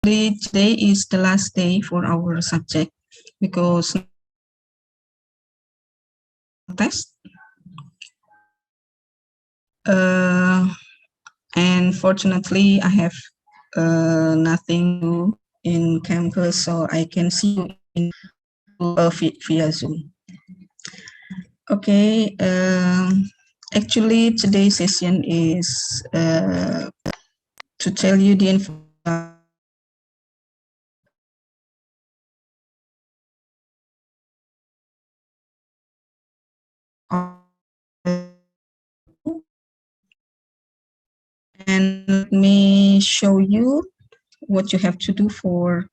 today is the last day for our subject because test. And fortunately, I have nothing to do in campus, so I can see you in via Zoom. Okay. Actually, today's session is to tell you the information. And let me show you what you have to do for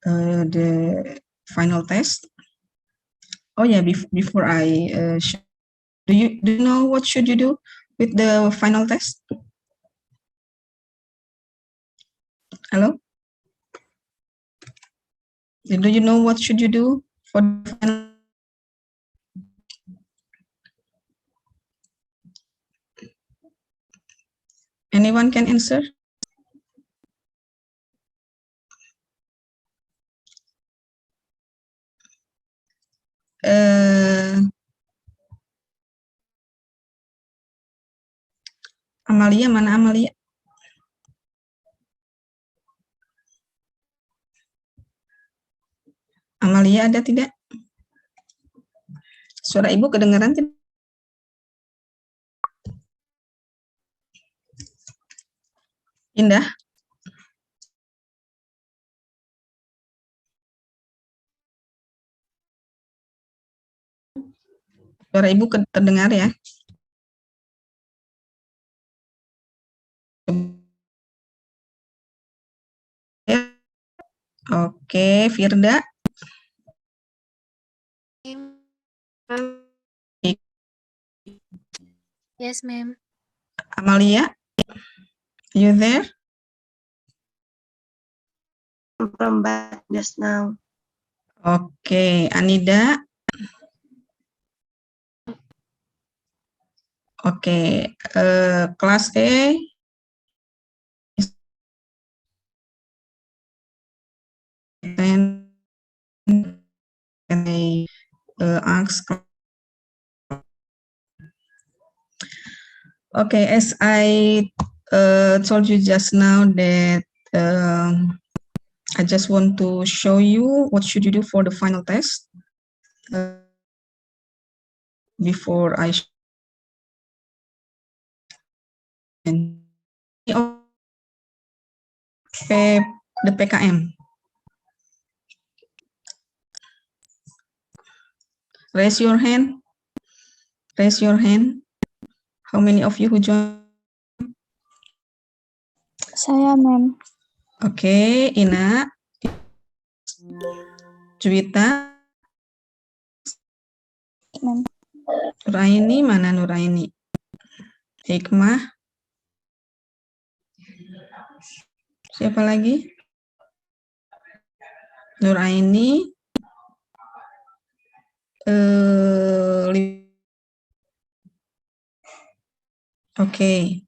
the final test. Oh yeah, before I do you know what should you do with the final test? Hello? Do you know what should you do for the final? Anyone can answer? Amalia, mana Amalia? Amalia ada tidak? Suara ibu kedengaran tidak? Indah? Suara ibu terdengar ya? Oke, Firda. Yes, ma'am. Amalia, you there? From back just now. Oke, Anida. Oke, kelas E. Then I ask. Okay, as I told you just now that I just want to show you what should you do for the final test before I the PKM. Raise your hand. Raise your hand. How many of you who join? Saya, ma'am. Oke, Ina. Juwita. Ma'am. Nuraini, mana Nuraini? Hikmah. Siapa lagi? Nuraini. Okay.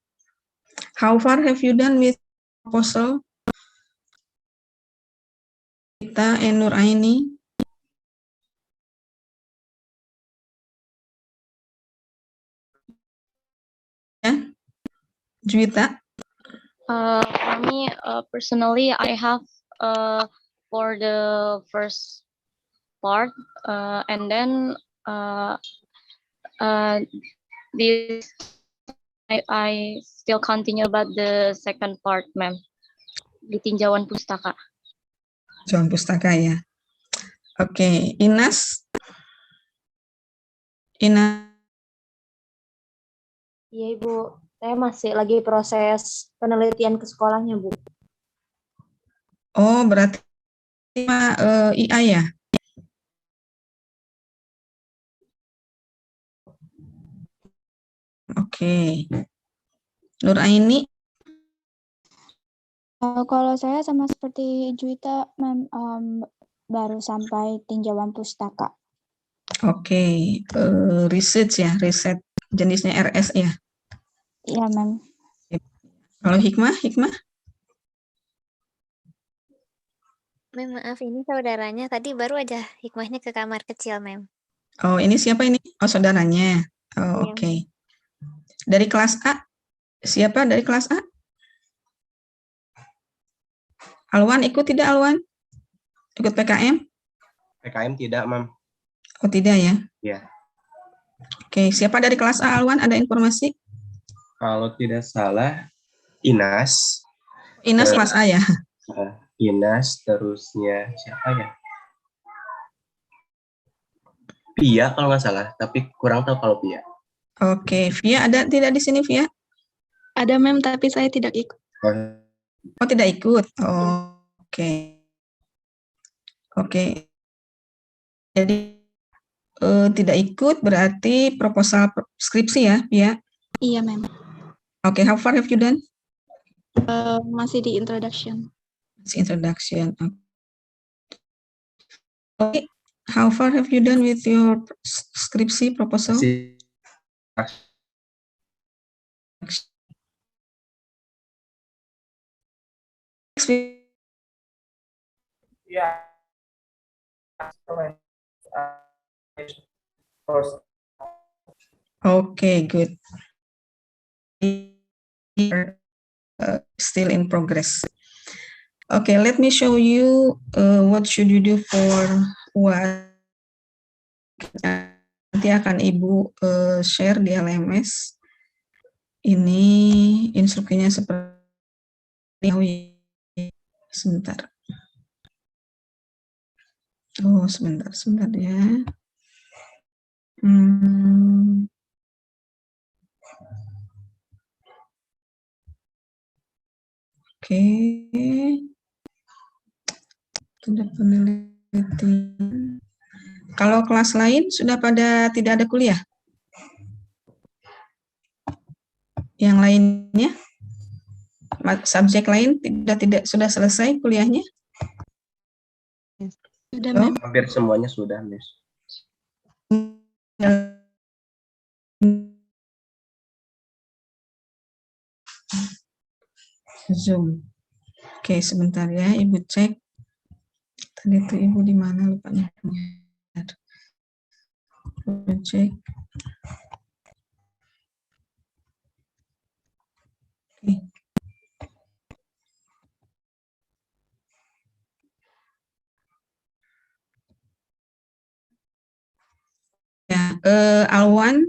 How far have you done with proposal? Kita and Nuraini. Ya, Juwita. For me, personally, I have for the first part, and then this I still continue about the second part, ma'am. Di tinjauan pustaka. Tinjauan pustaka ya. Oke, Inas. Inas. Iya, Ibu. Saya masih lagi proses penelitian ke sekolahnya, Bu. Oh, berarti IA ya? Oke. Nuraini? Kalau saya sama seperti Juwita, baru sampai tinjauan pustaka. Oke. Research ya, riset jenisnya RS ya? Iya, ma'am. Kalau Hikmah? Hikmah? Mem, maaf ini saudaranya tadi baru aja hikmahnya ke kamar kecil, Mem. Oh, ini siapa ini? Oh, saudaranya. Oh, Iya, oke. Dari kelas A? Siapa dari kelas A? Alwan ikut tidak, Alwan? Ikut PKM? PKM tidak, Mam. Oh, tidak ya? Ya. Oke, siapa dari kelas A, Alwan? Ada informasi? Kalau tidak salah, Inas. Inas kelas A ya? Inas, terusnya siapa ya? Pia kalau nggak salah, tapi kurang tahu kalau Pia. Oke, Via ada tidak di sini, Via? Ada, Mem, tapi saya tidak ikut. Oh, tidak ikut. Oh, oke. Oke. Jadi tidak ikut berarti proposal skripsi ya, Via? Iya, Mem. Oke, how far have you done? Masih di introduction. Introduction. Okay. How far have you done with your skripsi proposal? Yeah. Okay, good. Still in progress. Okay, let me show you what should you do for what. Nanti akan Ibu share di LMS. Ini instruksinya seperti ini. Sebentar. Oh, sebentar ya. Oke. Sudah penelitian. Kalau kelas lain sudah pada tidak ada kuliah? Yang lainnya? Subjek lain tidak sudah selesai kuliahnya? Sudah, Oh. Mem. Hampir semuanya sudah, Miss. Zoom. Oke, sebentar ya, Ibu cek. Tadi itu Ibu di mana lupa nih. Ibu cek. Oke. Ya, Alwan,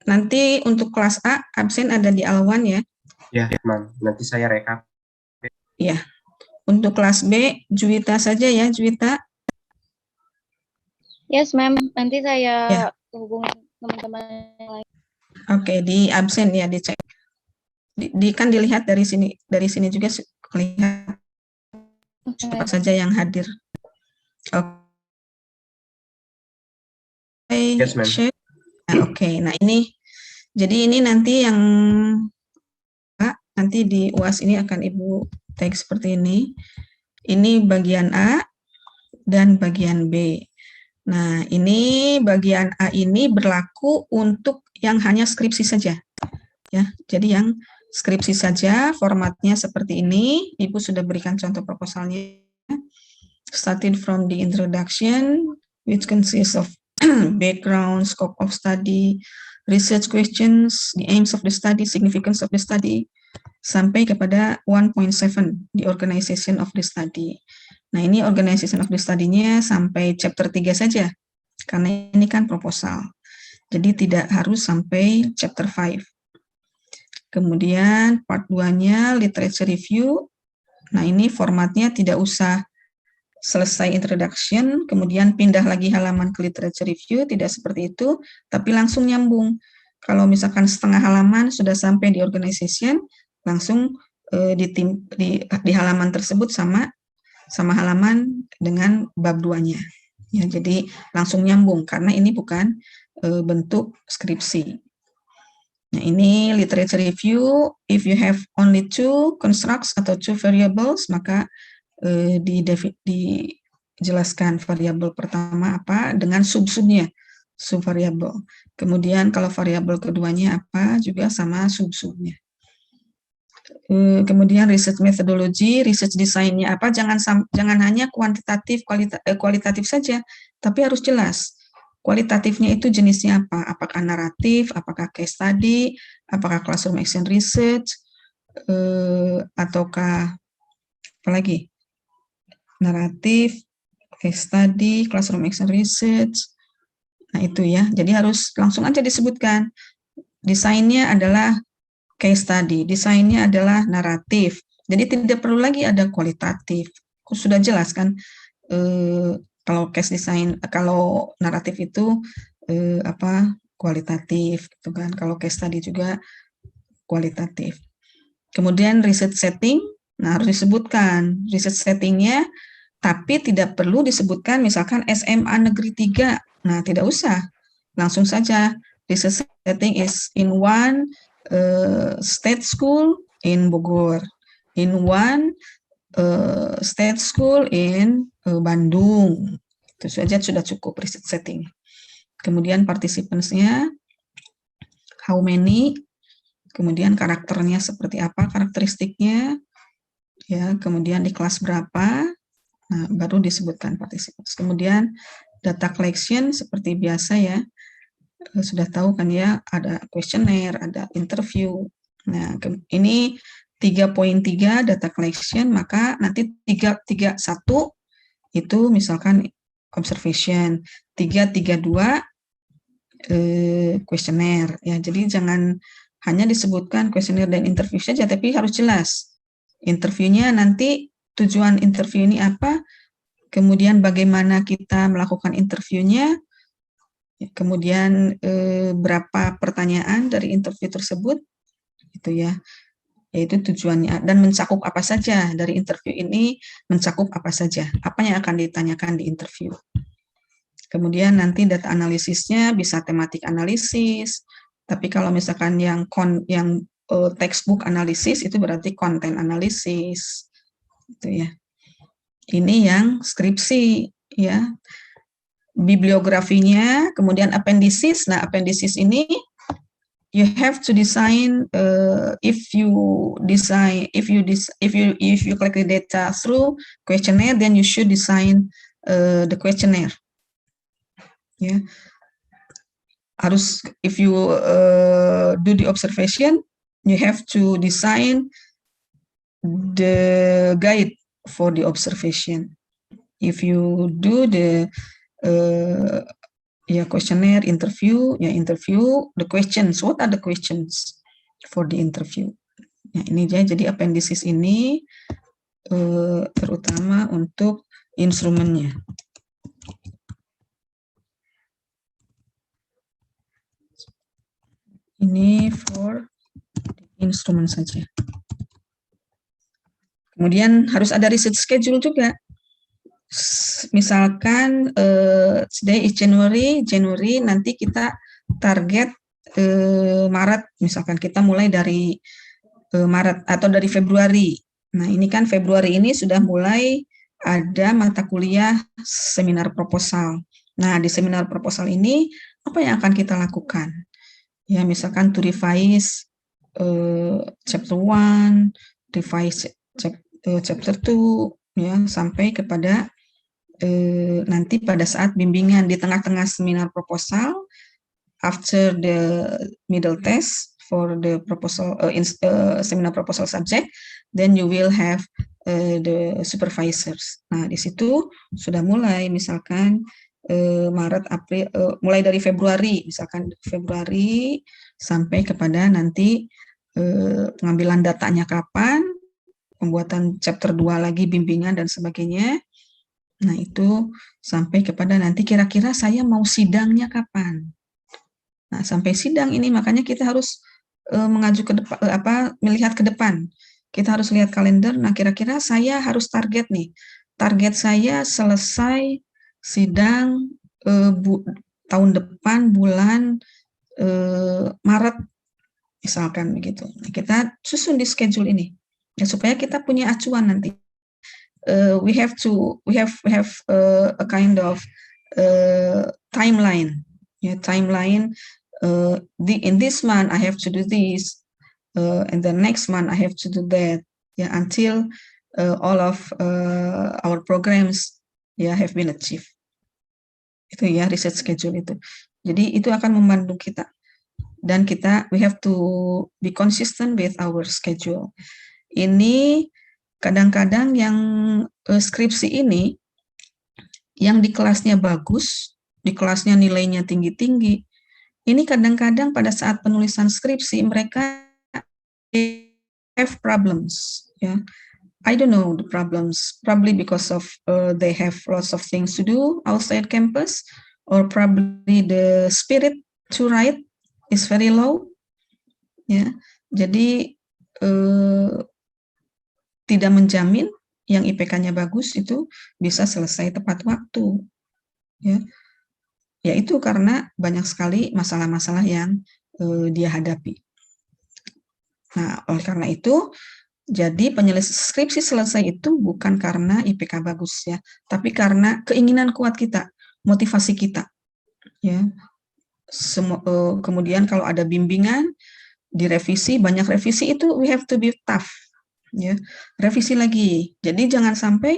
nanti untuk kelas A absen ada di Alwan ya. Ya, Mam. Nanti saya rekap. Ya. Untuk kelas B, Juwita saja ya, Juwita. Yes, Ma'am. Nanti saya Ya. hubungi teman-teman yang lain. Oke, di absen ya, dicek. Kan dilihat dari sini juga lihat siapa saja yang hadir. Oke, Yes, ma'am. Oke, nah ini, jadi ini nanti yang nanti di UAS ini akan Ibu tag seperti ini. Ini bagian A dan bagian B. Nah, ini bagian A ini berlaku untuk yang hanya skripsi saja. Ya, jadi yang skripsi saja, formatnya seperti ini. Ibu sudah berikan contoh proposalnya. Starting from the introduction, which consists of background, scope of study, research questions, the aims of the study, significance of the study, sampai kepada 1.7, the organization of the study. Nah, ini organization of the study-nya sampai chapter 3 saja, karena ini kan proposal. Jadi tidak harus sampai chapter 5. Kemudian part 2-nya literature review. Nah, ini formatnya tidak usah selesai introduction, kemudian pindah lagi halaman ke literature review, tidak seperti itu, tapi langsung nyambung. Kalau misalkan setengah halaman sudah sampai di organization, langsung di halaman tersebut sama halaman dengan bab 2-nya. Ya, jadi langsung nyambung, karena ini bukan bentuk skripsi. Nah, ini literature review, if you have only 2 constructs atau 2 variables, maka dijelaskan variabel pertama apa dengan sub-subnya, subvariabel. Kemudian kalau variabel keduanya apa juga sama sub-subnya. Kemudian research methodology, research desainnya apa, jangan hanya kualitatif saja, tapi harus jelas. Kualitatifnya itu jenisnya apa? Apakah naratif, apakah case study, apakah classroom action research, ataukah apa lagi? Naratif, case study, classroom action research. Nah, itu ya. Jadi harus langsung aja disebutkan. Desainnya adalah case study, desainnya adalah naratif. Jadi tidak perlu lagi ada kualitatif. Sudah jelas kan? Kalau case design, kalau naratif itu kualitatif, gitu kan? Kalau case study juga kualitatif. Kemudian research setting, nah harus disebutkan research settingnya, tapi tidak perlu disebutkan misalkan SMA Negeri 3. Nah, tidak usah. Langsung saja research setting is in one state school in Bogor, in one state school in Bandung. Itu saja sudah cukup research setting. Kemudian participants-nya, how many, kemudian karakternya seperti apa, karakteristiknya, ya, kemudian di kelas berapa, nah, baru disebutkan participants. Kemudian data collection seperti biasa ya, sudah tahu kan ya, ada questionnaire, ada interview. Nah, ini 3.3 data collection, maka nanti 3.1 itu misalkan observation, 3.32 questionnaire ya. Jadi jangan hanya disebutkan questionnaire dan interview saja, tapi harus jelas. Interviewnya nanti tujuan interview ini apa, kemudian bagaimana kita melakukan interviewnya, kemudian berapa pertanyaan dari interview tersebut, gitu ya. Yaitu tujuannya, dan mencakup apa saja dari interview ini, mencakup apa saja, apa yang akan ditanyakan di interview. Kemudian nanti data analisisnya bisa tematik analisis, tapi kalau misalkan yang textbook analisis itu berarti konten analisis, gitu ya. Ini yang skripsi, ya. Bibliografinya, kemudian appendices. Nah, appendices ini you have to design if you collect the data through questionnaire, then you should design the questionnaire. Ya, harus if you do the observation, you have to design the guide for the observation. If you do the questionnaire interview, the questions, what are the questions for the interview? Ya, ini jadi appendices ini terutama untuk instrumennya. Ini for instrumen saja. Kemudian harus ada research schedule juga. Misalkan today is January, nanti kita target Maret, misalkan kita mulai dari Maret atau dari Februari. Nah, ini kan Februari ini sudah mulai ada mata kuliah seminar proposal. Nah, di seminar proposal ini apa yang akan kita lakukan? Ya, misalkan to revise chapter 1, revise chapter 2, ya, sampai kepada nanti pada saat bimbingan di tengah-tengah seminar proposal, after the middle test for the proposal seminar proposal subject, then you will have the supervisors. Nah, di situ sudah mulai misalkan Maret, April, mulai dari Februari, misalkan Februari sampai kepada nanti pengambilan datanya kapan, pembuatan chapter 2 lagi bimbingan dan sebagainya. Nah, itu sampai kepada nanti kira-kira saya mau sidangnya kapan. Nah, sampai sidang ini makanya kita harus mengacu ke depan, melihat ke depan. Kita harus lihat kalender. Nah, kira-kira saya harus target nih. Target saya selesai sidang tahun depan bulan Maret misalkan begitu. Nah, kita susun di schedule ini ya, supaya kita punya acuan nanti. We have a kind of timeline. Yeah, timeline. In this month I have to do this. and the next month I have to do that, ya, until all of our programs have been achieved. Itu ya research schedule itu. Jadi itu akan membantu kita, dan we have to be consistent with our schedule. Ini kadang-kadang yang skripsi ini yang di kelasnya bagus, di kelasnya nilainya tinggi-tinggi, ini kadang-kadang pada saat penulisan skripsi mereka have problems, ya. I don't know the problems, probably because of they have lots of things to do outside campus, or probably the spirit to write is very low, ya. Jadi tidak menjamin yang IPK-nya bagus itu bisa selesai tepat waktu, ya. Ya itu karena banyak sekali masalah-masalah yang dia hadapi. Nah, oleh karena itu, jadi skripsi selesai itu bukan karena IPK bagus, ya, tapi karena keinginan kuat kita, motivasi kita, ya. Kemudian kalau ada bimbingan, direvisi, banyak revisi itu we have to be tough, ya. Revisi lagi. Jadi jangan sampai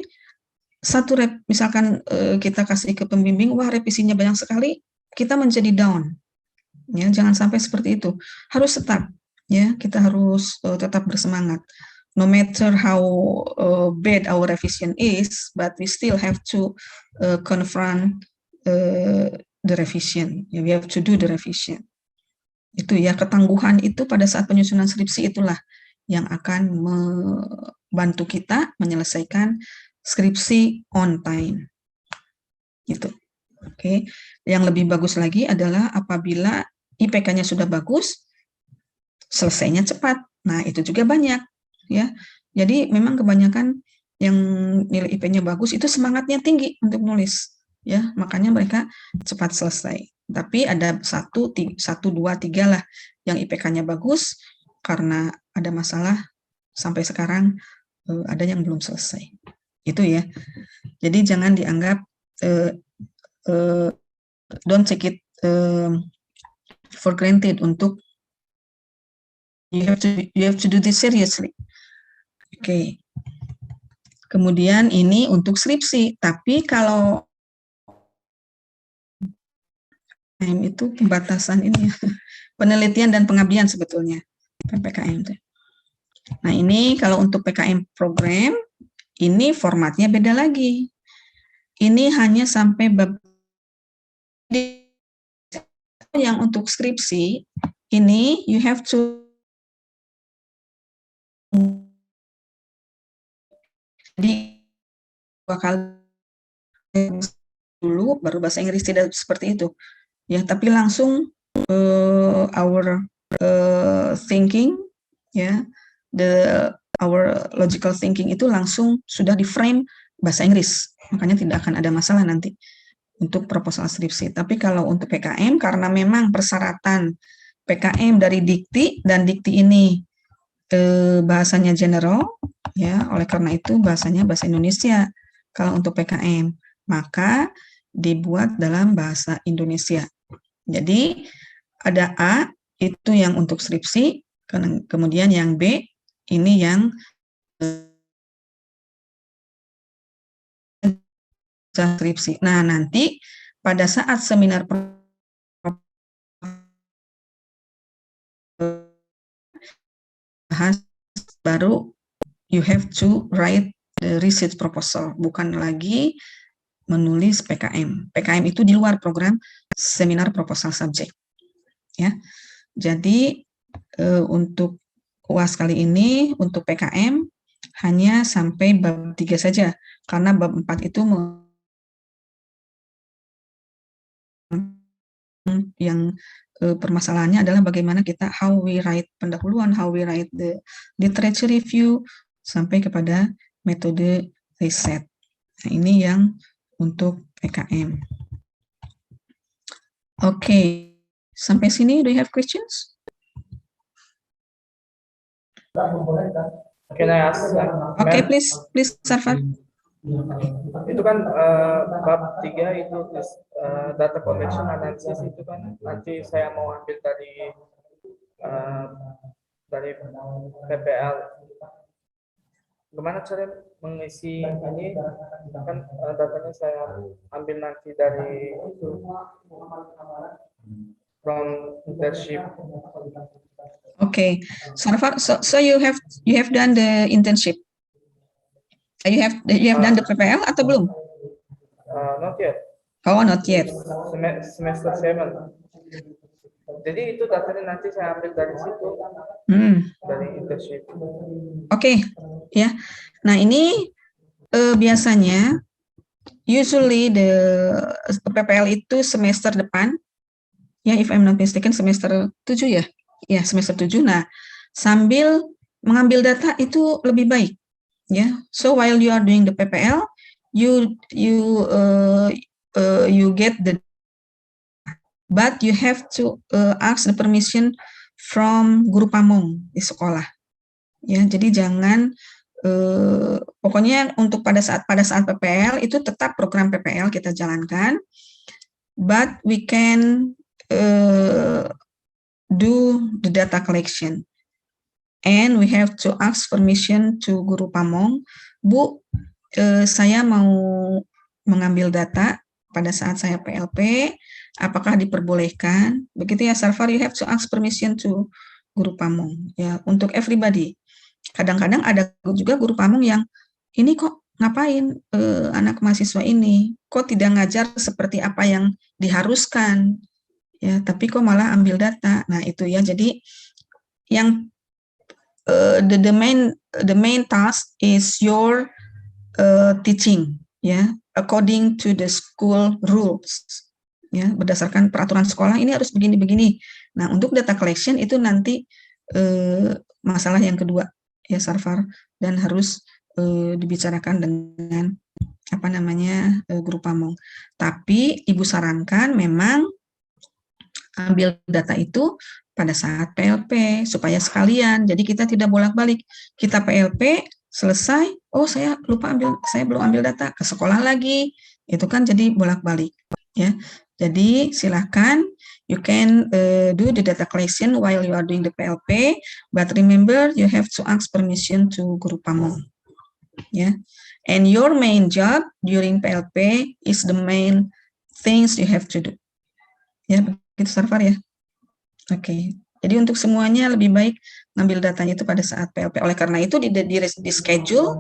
misalkan kita kasih ke pembimbing, wah revisinya banyak sekali, kita menjadi down, ya. Jangan sampai seperti itu. Harus tetap, ya, kita harus tetap bersemangat. No matter how bad our revision is, but we still have to confront the revision. We have to do the revision. Itu ya, ketangguhan itu pada saat penyusunan skripsi itulah yang akan membantu kita menyelesaikan skripsi on time. Gitu. Oke. Yang lebih bagus lagi adalah apabila IPK-nya sudah bagus, selesainya cepat. Nah, itu juga banyak, ya. Jadi memang kebanyakan yang nilai IP-nya bagus itu semangatnya tinggi untuk nulis, ya. Makanya mereka cepat selesai. Tapi ada 1, 2, 3 lah yang IPK-nya bagus karena ada masalah sampai sekarang ada yang belum selesai. Itu ya. Jadi jangan dianggap don't take it for granted untuk you have to do this seriously. Oke. Kemudian ini untuk skripsi, tapi kalau itu pembatasan ini ya, penelitian dan pengabdian sebetulnya PPKM. Nah, ini kalau untuk PKM program, ini formatnya beda lagi. Ini hanya sampai bab yang untuk skripsi, ini you have to di 2 kali dulu, baru bahasa Inggris, tidak seperti itu. Ya, tapi langsung our thinking, ya, our logical thinking itu langsung sudah di frame bahasa Inggris, makanya tidak akan ada masalah nanti untuk proposal skripsi. Tapi kalau untuk PKM, karena memang persyaratan PKM dari dikti, dan dikti ini bahasanya general, ya, oleh karena itu bahasanya bahasa Indonesia. Kalau untuk PKM, maka dibuat dalam bahasa Indonesia. Jadi ada A itu yang untuk skripsi, kemudian yang B ini yang skripsi. Nah, nanti pada saat seminar bahas baru you have to write the research proposal, bukan lagi menulis PKM. PKM itu di luar program seminar proposal subject, ya. Jadi untuk UAS kali ini untuk PKM hanya sampai bab 3 saja, karena bab 4 itu yang permasalahannya adalah bagaimana kita how we write pendahuluan, how we write the literature review, sampai kepada metode riset. Nah, ini yang untuk PKM. Oke, sampai sini do you have questions? Can I ask? Oke, please Sarfat. Itu kan bab 3 itu data collection analysis itu kan nanti saya mau ambil dari dari PPL. Gimana cara mengisi ini? Kan datanya saya ambil nanti dari from internship. Okay, Sarfar, so you have done the internship. You have done the PPL atau belum? Not yet. Oh, not yet. Semester 7. Jadi itu datanya nanti saya ambil dari situ, dari internship. Oke, ya. Nah ini biasanya, usually the PPL itu semester depan, ya, if I'm not mistaken semester 7 ya, ya semester 7. Nah, sambil mengambil data itu lebih baik, ya. So while you are doing the PPL, you get the, but you have to ask the permission from guru pamong di sekolah, ya. Jadi jangan pokoknya untuk pada saat PPL itu tetap program PPL kita jalankan, but we can do the data collection, and we have to ask permission to guru pamong. Bu, saya mau mengambil data pada saat saya PLP, apakah diperbolehkan? Begitu ya, Sarfar, you have to ask permission to guru pamong, ya, untuk everybody. Kadang-kadang ada juga guru pamong yang ini kok ngapain anak mahasiswa ini, kok tidak ngajar seperti apa yang diharuskan, ya, tapi kok malah ambil data. Nah itu ya, jadi yang the main task is your teaching, ya, according to the school rules, ya, berdasarkan peraturan sekolah ini harus begini-begini. Nah untuk data collection itu nanti masalah yang kedua, ya Sarfar, dan harus dibicarakan dengan apa namanya guru pamong. Tapi ibu sarankan memang ambil data itu pada saat PLP supaya sekalian. Jadi kita tidak bolak-balik. Kita PLP selesai, oh saya lupa ambil, saya belum ambil data, ke sekolah lagi. Itu kan jadi bolak-balik, ya. Jadi silakan, you can do the data collection while you are doing the PLP, but remember you have to ask permission to guru pamong, ya. And your main job during PLP is the main things you have to do, ya, begitu Sarfar ya. Oke, jadi untuk semuanya lebih baik ngambil datanya itu pada saat PLP. Oleh karena itu di schedule,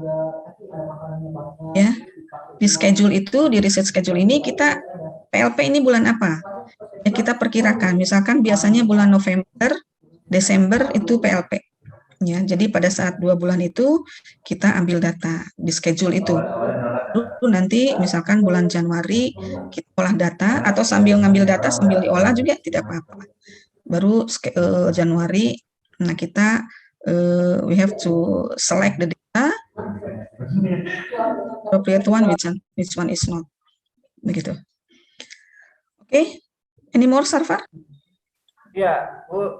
ya, di schedule itu, di reset schedule ini kita PLP ini bulan apa? Ya kita perkirakan, misalkan biasanya bulan November, Desember itu PLP. Ya, jadi pada saat 2 bulan itu kita ambil data di schedule itu. Lalu nanti misalkan bulan Januari kita olah data, atau sambil ngambil data sambil diolah juga tidak apa-apa. Baru Januari, nah kita we have to select the data, appropriate one, which one is not, begitu. Okay, any more, Sarfar? Yeah, well,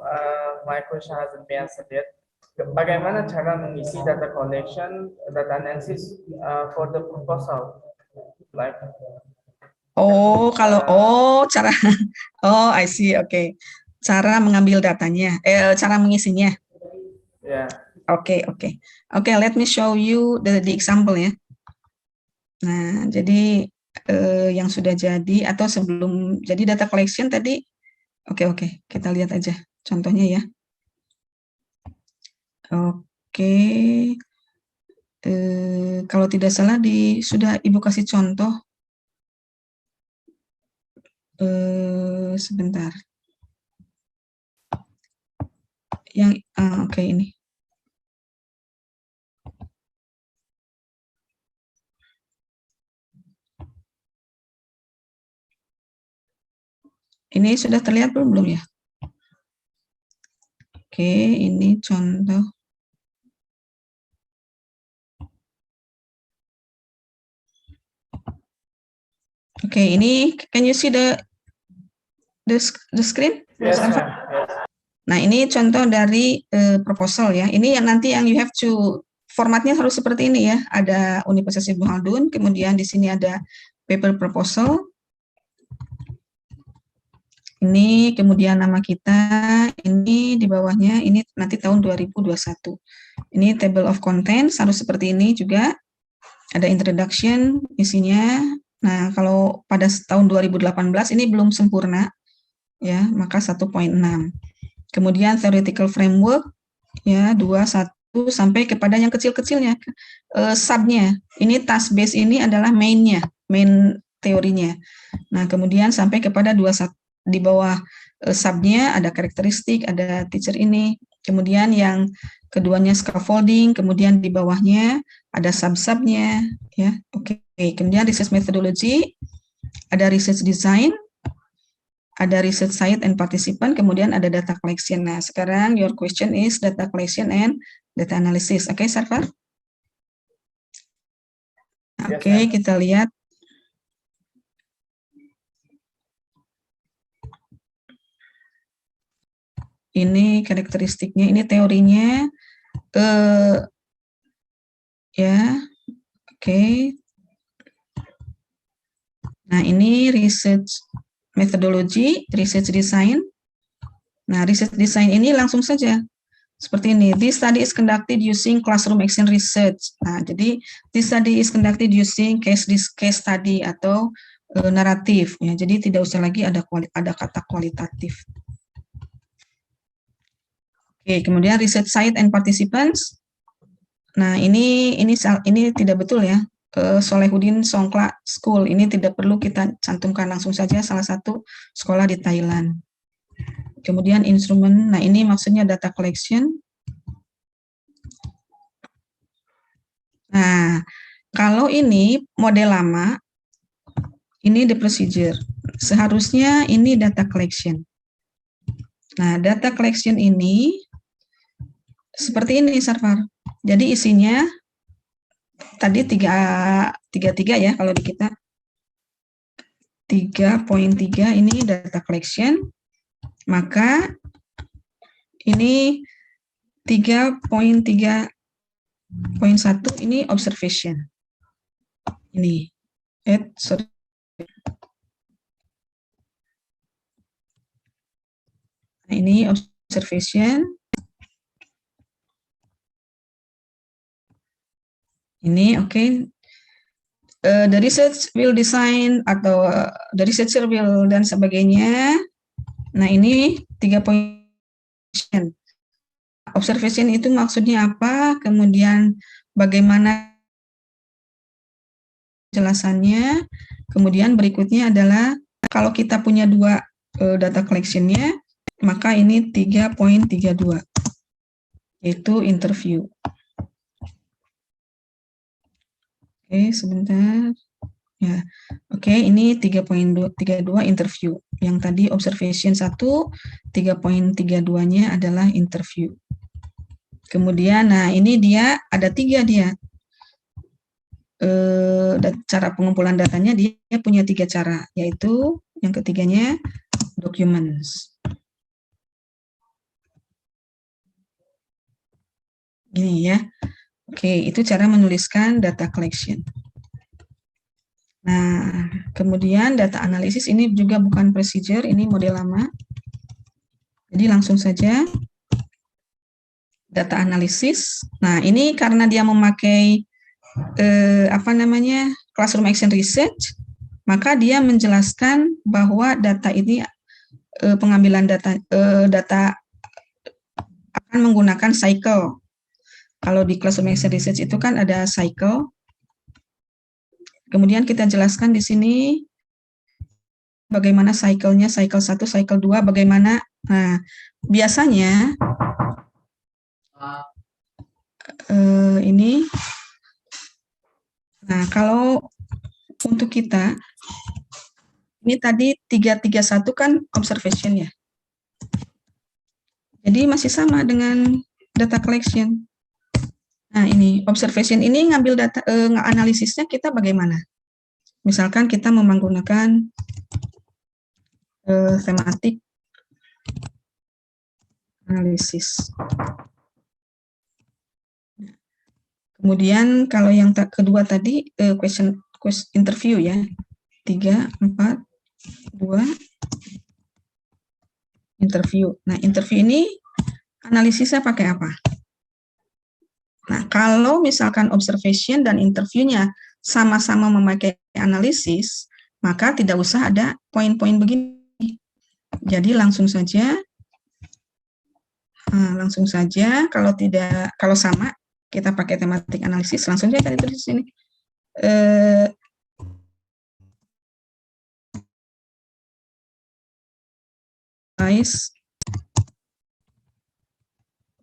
my question hasn't been answered yet. Bagaimana cara mengisi data collection, data analysis for the proposal? Like, cara, I see, okay. Cara mengambil datanya, cara mengisinya. Yeah. Okay, let me show you the example ya. Nah, jadi yang sudah jadi atau sebelum jadi data collection tadi, oke, kita lihat aja contohnya ya. Oke, kalau tidak salah sudah Ibu kasih contoh. Sebentar. Yang oke, ini. Ini sudah terlihat belum ya? Oke, ini contoh. Oke, ini can you see the screen? Yes, Nah, ini contoh dari proposal ya. Ini yang nanti yang you have to, formatnya harus seperti ini ya. Ada Universitas Ibnu Khaldun, kemudian di sini ada paper proposal. Ini kemudian nama kita, ini di bawahnya, ini nanti tahun 2021. Ini table of contents, harus seperti ini juga. Ada introduction, isinya. Nah, kalau pada tahun 2018 ini belum sempurna, ya, maka 1.6. Kemudian theoretical framework, ya, 2, 1, sampai kepada yang kecil-kecilnya, subnya. Ini task base ini adalah mainnya, main teorinya. Nah, kemudian sampai kepada 2, 1. Di bawah subnya ada karakteristik, ada teacher ini, kemudian yang keduanya scaffolding, kemudian di bawahnya ada sub-subnya, ya. Oke. Kemudian research methodology, ada research design, ada research site and participant, kemudian ada data collection. Nah, sekarang your question is data collection and data analysis. Oke, Sarfar? Oke, kita lihat. Ini karakteristiknya, ini teorinya, ya, oke. Nah, ini research methodology, research design. Nah, research design ini langsung saja seperti ini. This study is conducted using classroom action research. Nah, jadi this study is conducted using case study atau naratif. Ya, jadi tidak usah lagi ada kata kualitatif. Oke, kemudian research site and participants. Nah, ini tidak betul ya. Solehudin Songkla School ini tidak perlu kita cantumkan, langsung saja salah satu sekolah di Thailand. Kemudian instrumen. Nah, ini maksudnya data collection. Nah, kalau ini model lama, ini the procedure. Seharusnya ini data collection. Nah, data collection ini seperti ini, Sarfar. Jadi isinya tadi 3 ya kalau di kita. 3.3 ini data collection. Maka ini 3.3.1 ini observation. Ini. Nah, ini observation. Ini oke. The research will design atau the researcher will dan sebagainya. Nah, ini 3 poin. Observation itu maksudnya apa? Kemudian bagaimana jelasannya? Kemudian berikutnya adalah kalau kita punya 2 data collection-nya, maka ini 3.32 yaitu interview. Oke, sebentar. Ya. Oke, ini 3.32 interview. Yang tadi observation 1, 3.32-nya adalah interview. Kemudian, nah ini dia ada 3 dia. Cara pengumpulan datanya dia punya 3 cara, yaitu yang ketiganya documents. Gini ya. Oke, itu cara menuliskan data collection. Nah, kemudian data analisis ini juga bukan procedure, ini model lama. Jadi langsung saja data analisis. Nah, ini karena dia memakai classroom action research, maka dia menjelaskan bahwa data ini pengambilan data akan menggunakan cycle. Kalau di classroom action research itu kan ada cycle. Kemudian kita jelaskan di sini bagaimana cycle-nya, cycle 1, cycle 2, bagaimana. Nah, biasanya ini. Nah, kalau untuk kita ini tadi 331 kan observation ya. Jadi masih sama dengan data collection. Nah, ini observation ini ngambil data analisisnya kita bagaimana? Misalkan kita menggunakan thematic analisis. Kemudian kalau yang kedua tadi question interview ya. 3, 4, 2. Interview. Nah, interview ini analisisnya pakai apa? Nah, kalau misalkan observation dan interviewnya sama-sama memakai analisis, maka tidak usah ada poin-poin begini. Jadi langsung saja kalau sama kita pakai tematik analisis, langsung saja kita tulis di sini.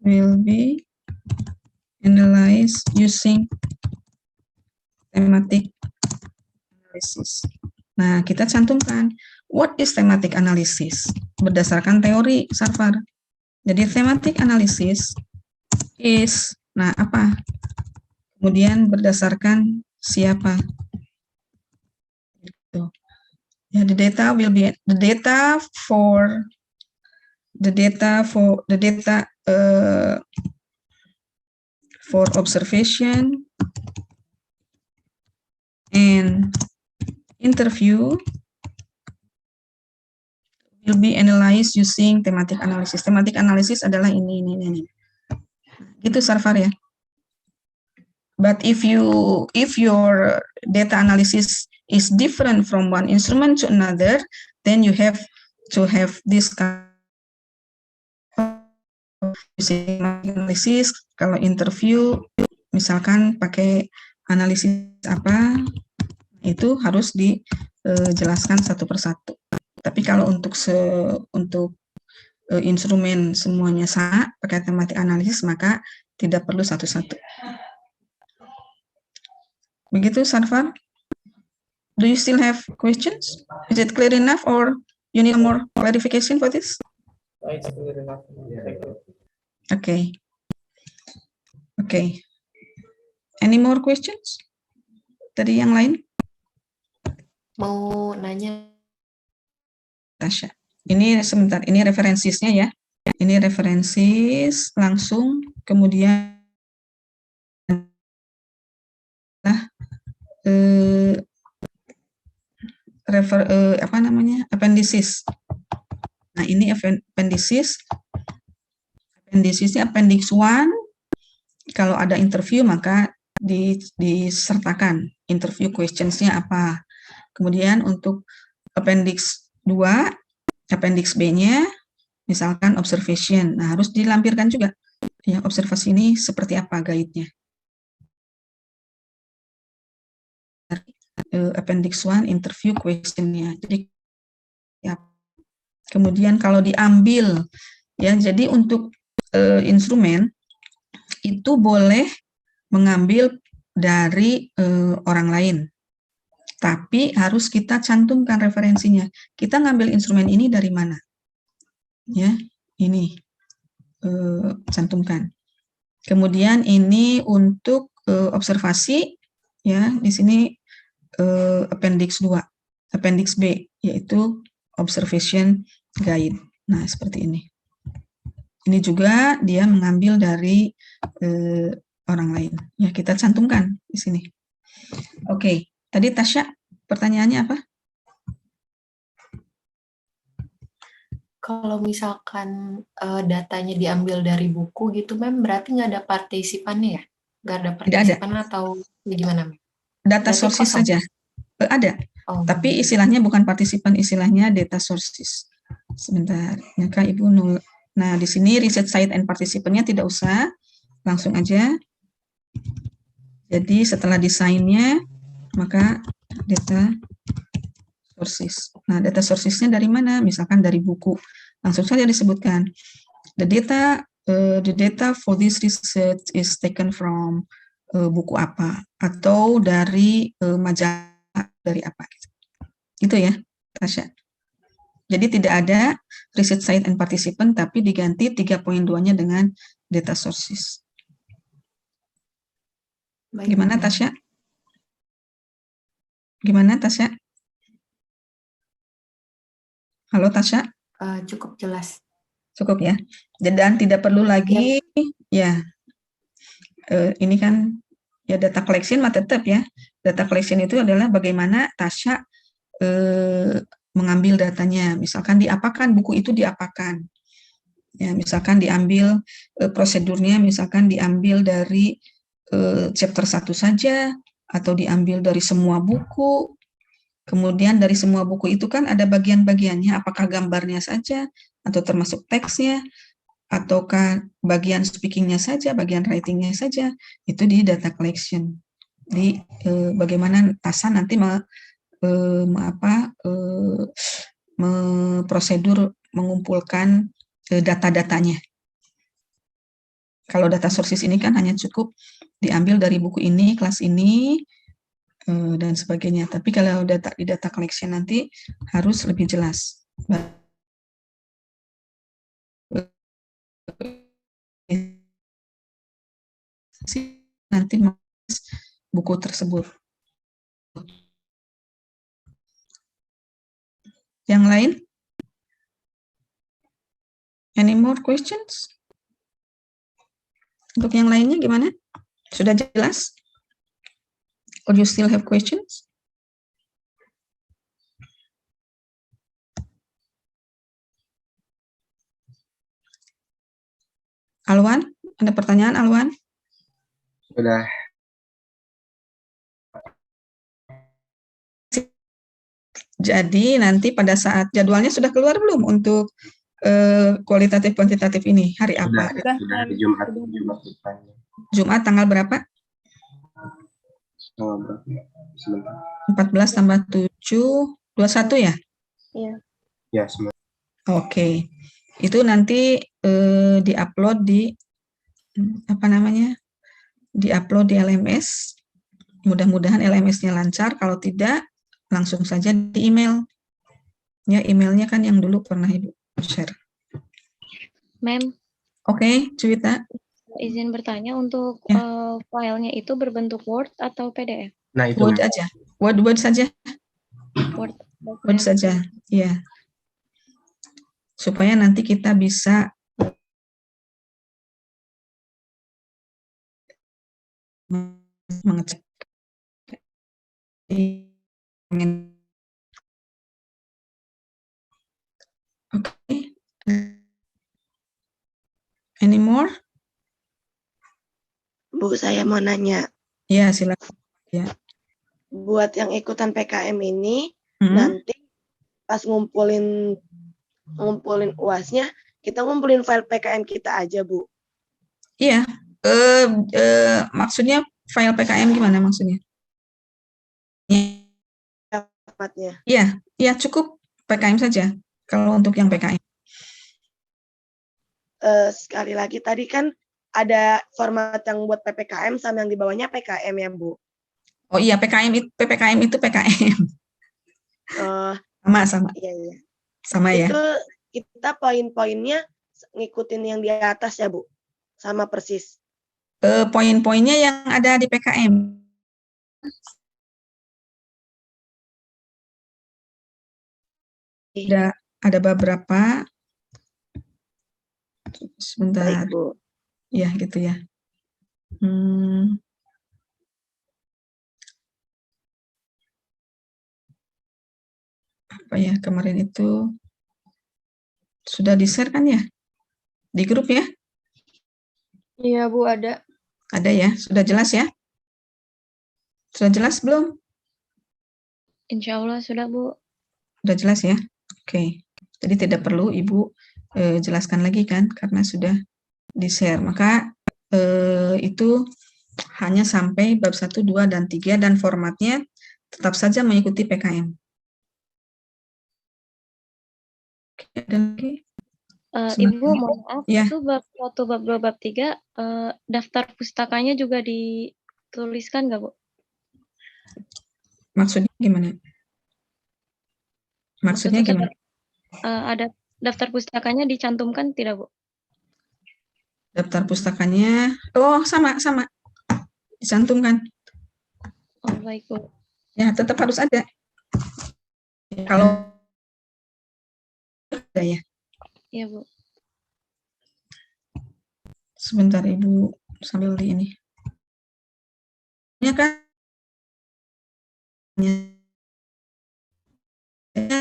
Will be analyzed using thematic analysis. Nah, kita cantumkan what is thematic analysis berdasarkan teori Sarfar. Jadi thematic analysis is, nah apa? Kemudian berdasarkan siapa? Gitu. Ya, the data will be for observation and interview will be analyzed using thematic analysis. Thematic analysis adalah ini. Gitu Sarfar ya. But if your data analysis is different from one instrument to another, then you have to have this analisis. Kalau interview misalkan pakai analisis apa, itu harus dijelaskan satu persatu. Tapi kalau untuk instrumen semuanya sama pakai tematik analisis, maka tidak perlu satu-satu. Begitu Sarfar? Do you still have questions? Is it clear enough or you need more clarification for this? It's clear enough. Thank you. Okay. Any more questions? Tadi yang lain? Mau nanya. Tasya. Ini sebentar, ini referensisnya ya. Ini referensis langsung, kemudian appendices. Nah, ini appendicesnya appendix 1. Kalau ada interview maka disertakan interview questions-nya apa. Kemudian untuk appendix 2, appendix B-nya misalkan observation. Nah, harus dilampirkan juga ya, observasi ini seperti apa guide-nya. Appendix 1 interview question-nya. Jadi ya. Kemudian kalau diambil ya, jadi untuk instrumen itu boleh mengambil dari orang lain. Tapi harus kita cantumkan referensinya. Kita ngambil instrumen ini dari mana? Ya, ini cantumkan. Kemudian ini untuk observasi ya, di sini appendix 2, appendix B yaitu observation guide. Nah, seperti ini. Ini juga dia mengambil dari orang lain. Ya, kita cantumkan di sini. Oke, tadi Tasya pertanyaannya apa? Kalau misalkan datanya diambil dari buku gitu, Mem, berarti nggak ada partisipannya ya? Nggak ada partisipan atau gimana, Mem? Data sources saja. Ada. Oh. Tapi istilahnya bukan partisipan, istilahnya data sources. Sebentar, maka Ibu nul. Nah, di sini research site and participannya tidak usah, langsung aja. Jadi setelah desainnya, maka data sources. Nah, data sourcesnya dari mana? Misalkan dari buku. Langsung saja disebutkan. The data for this research is taken from buku apa, atau dari majalah dari apa. Itu ya, Tasya. Jadi tidak ada research site and participant, tapi diganti 3.2-nya dengan data sources. Baik, gimana Tasya? Gimana Tasya? Halo Tasya? Cukup jelas. Cukup ya. Dan tidak perlu lagi ya. Ini kan ya data collection mah tetap ya. Data collection itu adalah bagaimana Tasya mengambil datanya. Misalkan diapakan, buku itu diapakan. Ya, misalkan diambil prosedurnya, misalkan diambil dari chapter 1 saja, atau diambil dari semua buku. Kemudian dari semua buku itu kan ada bagian-bagiannya, apakah gambarnya saja, atau termasuk teksnya, ataukah bagian speakingnya saja, bagian writingnya saja, itu di data collection. Di bagaimana TASA nanti prosedur mengumpulkan data-datanya. Kalau data sources ini kan hanya cukup diambil dari buku ini, kelas ini, dan sebagainya. Tapi kalau di data collection nanti harus lebih jelas. Nanti buku tersebut. Yang lain? Any more questions? Untuk yang lainnya gimana? Sudah jelas? Or you still have questions? Alwan, ada pertanyaan Alwan? Sudah. Jadi nanti pada saat jadwalnya sudah keluar belum untuk kualitatif kuantitatif ini? Hari apa? Sudah di Jumat depan. Jumat tanggal berapa? Tanggal berapa? Sebentar. 14 tambah 7, 21 ya? Iya. Ya, sebentar. Oke. Itu nanti diupload di apa namanya? Diupload di LMS. Mudah-mudahan LMS-nya lancar. Kalau tidak, langsung saja di email. Ya, emailnya kan yang dulu pernah Ibu share. Ma'am, Oke, Cuita. izin bertanya untuk Ya. filenya itu berbentuk Word atau PDF? Nah, itu Word aja. Word saja. Word. Word saja. Ya. Supaya nanti kita bisa mengecek. Oke. Any more? Bu, saya mau nanya. Ya, silakan. Ya. Buat yang ikutan PKM ini, nanti pas ngumpulin UAS-nya, kita ngumpulin file PKM kita aja, Bu. Iya. Maksudnya file PKM gimana maksudnya? Iya, cukup PKM saja. Kalau untuk yang PKM. Sekali lagi, tadi kan ada format yang buat PPKM sama yang di bawahnya PKM ya, Bu? Oh iya, PPKM itu PKM. Sama. Iya. Sama ya. Itu kita poin-poinnya ngikutin yang di atas ya, Bu? Sama persis. Poin-poinnya yang ada di PKM. Ada beberapa. Sebentar. Baik, Bu. Ya, gitu ya. Apa ya, kemarin itu sudah di-share kan ya? Di grup ya? Iya, Bu, ada. Ada ya? Sudah jelas ya? Sudah jelas belum? Insya Allah sudah, Bu. Sudah jelas ya? Oke. Jadi tidak perlu Ibu jelaskan lagi kan? Karena sudah di-share. Maka itu hanya sampai bab 1, 2, dan 3, dan formatnya tetap saja mengikuti PKM. Oke, ada lagi? Ibu, mohon maaf, ya. itu bab 1, bab 2, bab 3, daftar pustakanya juga dituliskan nggak, Bu? Maksudnya gimana? Maksudnya gimana? Ada daftar pustakanya dicantumkan tidak, Bu? Daftar pustakanya, sama. Dicantumkan. Oh, baik, Bu. Ya, tetap harus ada. Kalau ada ya. Iya, Bu. Sebentar Ibu sambil di ini. Ya kan?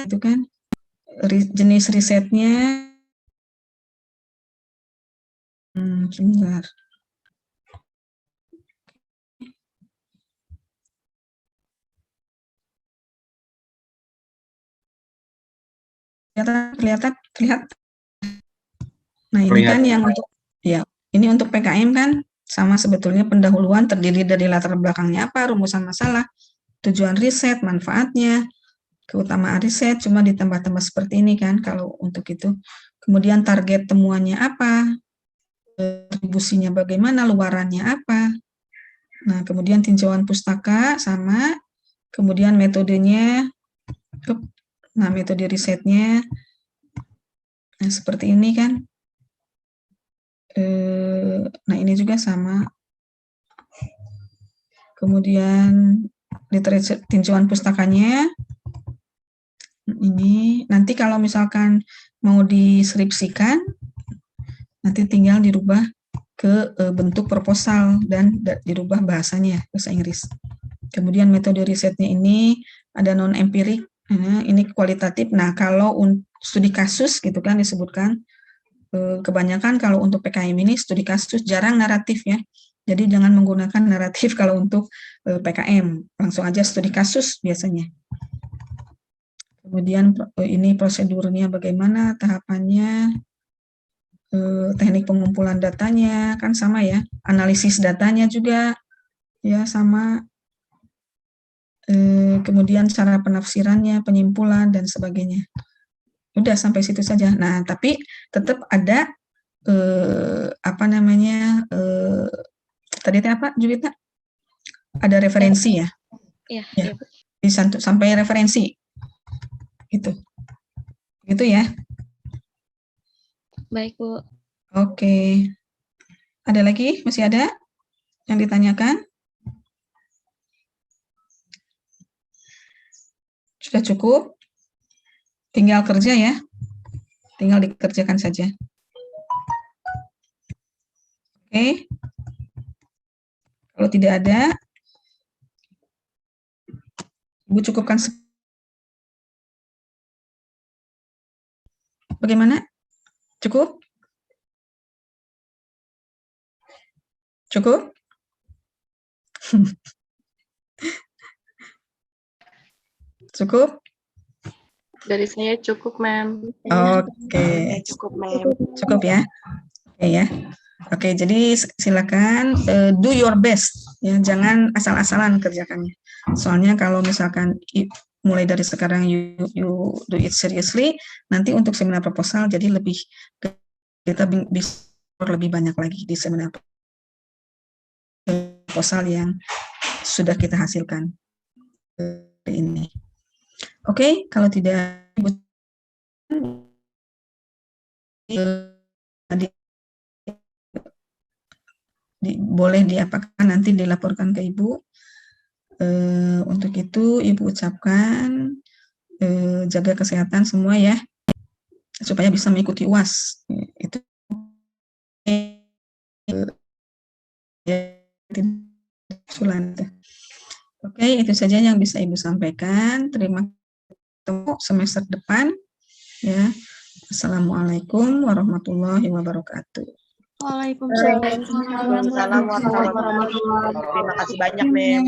itu kan jenis risetnya. Sebentar. Kelihatan. Nah, ini kan yang untuk ini untuk PKM kan sama sebetulnya pendahuluan terdiri dari latar belakangnya apa, rumusan masalah, tujuan riset, manfaatnya, keutamaan riset, cuma ditambah-tambah seperti ini kan kalau untuk itu. Kemudian target temuannya apa, kontribusinya bagaimana, luarannya apa. Nah, kemudian tinjauan pustaka sama, kemudian metodenya, nah metode risetnya, nah seperti ini kan. Nah ini juga sama. Kemudian literatur tinjauan pustakanya. Ini nanti kalau misalkan mau diskripsikan, nanti tinggal dirubah ke bentuk proposal dan dirubah bahasanya bahasa Inggris. Kemudian metode risetnya ini ada non empirik, ini kualitatif. Nah kalau studi kasus gitu kan disebutkan. Kebanyakan kalau untuk PKM ini studi kasus, jarang naratif ya. Jadi jangan menggunakan naratif kalau untuk PKM, langsung aja studi kasus biasanya. Kemudian ini prosedurnya bagaimana, tahapannya, teknik pengumpulan datanya, kan sama ya. Analisis datanya juga ya sama. Kemudian cara penafsirannya, penyimpulan, dan sebagainya. Udah sampai situ saja. Nah, tapi tetap ada tadi apa Juwita? Ada referensi ya? Iya. Bisa sampai referensi. Gitu ya. Baik, Bu. Oke. Ada lagi? Masih ada yang ditanyakan? Sudah cukup? Tinggal kerja ya, tinggal dikerjakan saja. Oke, kalau tidak ada, Ibu cukupkan. Bagaimana? Cukup? Cukup? Cukup? Dari saya cukup, Ma'am. Oke. Cukup, Ma'am. Cukup ya. Oke ya. Oke, jadi silakan do your best ya, jangan asal-asalan kerjakannya. Soalnya kalau misalkan mulai dari sekarang you do it seriously, nanti untuk seminar proposal jadi kita bisa lebih banyak lagi di seminar proposal yang sudah kita hasilkan ini. Oke, kalau tidak boleh diapakan nanti dilaporkan ke Ibu. Untuk itu Ibu ucapkan jaga kesehatan semua ya, supaya bisa mengikuti UAS. Itu Oke, itu saja yang bisa Ibu sampaikan. Terima kasih. Ketemu semester depan ya. Assalamualaikum warahmatullahi wabarakatuh. Waalaikumsalam warahmatullahi wabarakatuh. Terima kasih banyak, Mem.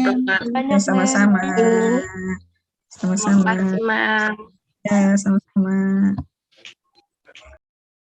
Sama-sama. Terima kasih, Ma'am. Ya, sama-sama.